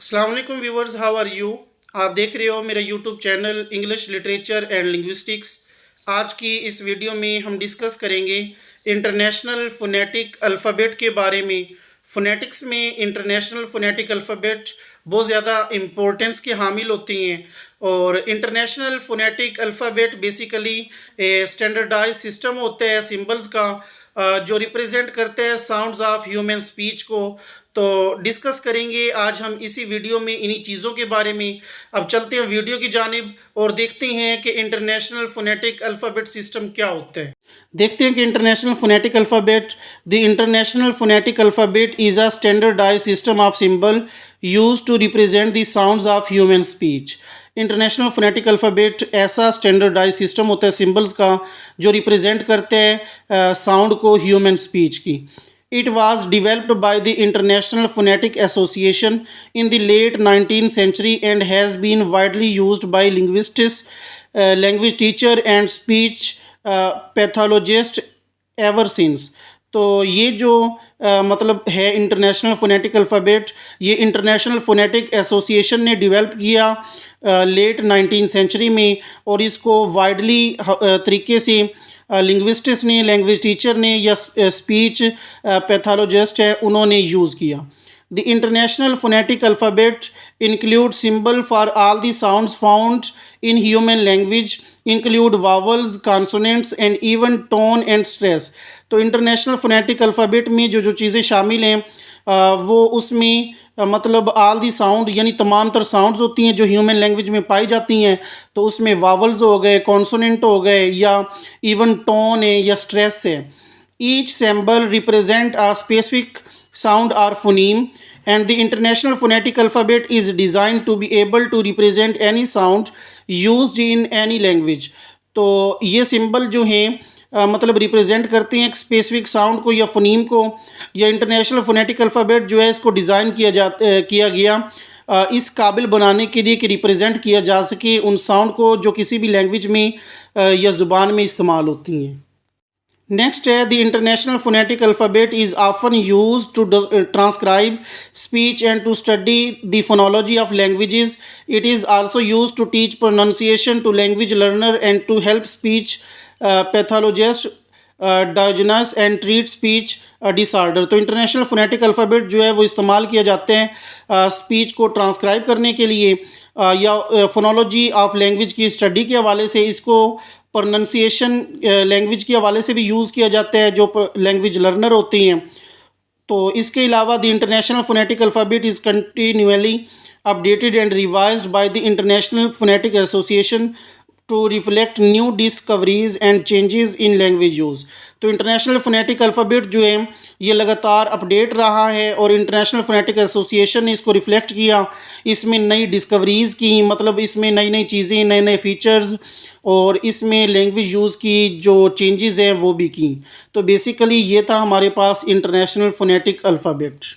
अस्सलाम वालेकुम viewers, how are you. आप देख रहे हो मेरा YouTube channel English literature and linguistics. आज की इस वीडियो में हम डिस्कस करेंगे इंटरनेशनल फ़ोनेटिक अल्फ़ाबेट के बारे में। फ़ोनेटिक्स में इंटरनेशनल फ़ोनेटिक अल्फ़ाबेट बहुत ज़्यादा इम्पोर्टेंस के हामिल होती हैं और international phonetic alphabet basically standardise system होता है सिंबल्स का, जो रिप्रेजेंट करते हैं साउंड्स ऑफ ह्यूमन स्पीच को। तो डिस्कस करेंगे आज हम इसी वीडियो में इन्हीं चीज़ों के बारे में। अब चलते हैं वीडियो की जानिब और देखते हैं कि इंटरनेशनल फ़ोनेटिक अल्फ़ाबेट सिस्टम क्या होता है। देखते हैं कि international phonetic alphabet, the international phonetic alphabet is a standardised system of symbol used to represent the sounds of human speech. International phonetic alphabet ऐसा स्टैंडर्डाइज सिस्टम होता है सिंबल्स का जो रिप्रेजेंट करते हैं साउंड को ह्यूमन स्पीच की। It was developed by the International Phonetic Association in the late 19th century and has been widely used by linguists, language teacher and speech pathologists ever since. तो ये जो मतलब है international phonetic alphabet, ये international phonetic association ने develop किया late 19th century में और इसको वाइडली तरीके से लिंग्विस्टिक्स ने, लैंग्वेज टीचर ने या स्पीच पैथोलॉजिस्ट है उन्होंने यूज़ किया। The international phonetic alphabet include symbol for all the sounds found in human language include vowels, consonants and even tone and stress. तो इंटरनेशनल फोनेटिक अल्फ़ाबेट में जो जो चीज़ें शामिल हैं वो उसमें मतलब ऑल दी साउंड यानी तमाम तर साउंड्स होती हैं जो ह्यूमन लैंग्वेज में पाई जाती हैं। तो उसमें वावल्स हो गए, कॉन्सोनेंट हो गए या इवन टोन है या स्ट्रेस है। Each symbol represent a specific sound or phoneme and the international phonetic alphabet is designed to be able to represent any sound used in any language। तो ये सिंबल जो हैं मतलब रिप्रेजेंट करते हैं एक स्पेसिफिक साउंड को या फ़ोनीम को। या इंटरनेशनल फ़ोनेटिक अल्फ़ाबेट जो है इसको डिज़ाइन किया गया इस काबिल बनाने के लिए कि रिप्रेजेंट किया जा सके उन साउंड को जो किसी भी लैंग्वेज में या ज़ुबान में इस्तेमाल होती हैं। नेक्स्ट है the international phonetic alphabet is often use to transcribe speech and to study the phonology of languages. It is also use to teach pronunciation to language learner and to help speech pathologist diagnose and treat speech disorder. तो international phonetic alphabet जो है वो इस्तेमाल किया जाते हैं speech को transcribe करने के लिए या फोनोलॉजी ऑफ लैंग्वेज की स्टडी के हवाले से। इसको प्रोनंसिएशन लैंग्वेज के हवाले से भी यूज़ किया जाता है जो लैंग्वेज लर्नर होती हैं। तो इसके अलावा the international phonetic alphabet is continuously updated and revised by the international phonetic association to reflect new discoveries and changes in language use. तो इंटरनेशनल फोनेटिक अल्फ़ाबेट जो है ये लगातार अपडेट रहा है और इंटरनेशनल फोनेटिक एसोसिएशन ने इसको रिफ्लेक्ट किया, इसमें नई डिस्कवरीज़ की, मतलब इसमें नई नई चीज़ें, नए नए फीचर्स और इसमें लैंग्वेज यूज़ की जो चेंजेस हैं वो भी की। तो बेसिकली ये था हमारे पास इंटरनेशनल फोनेटिक अल्फ़ाबेट।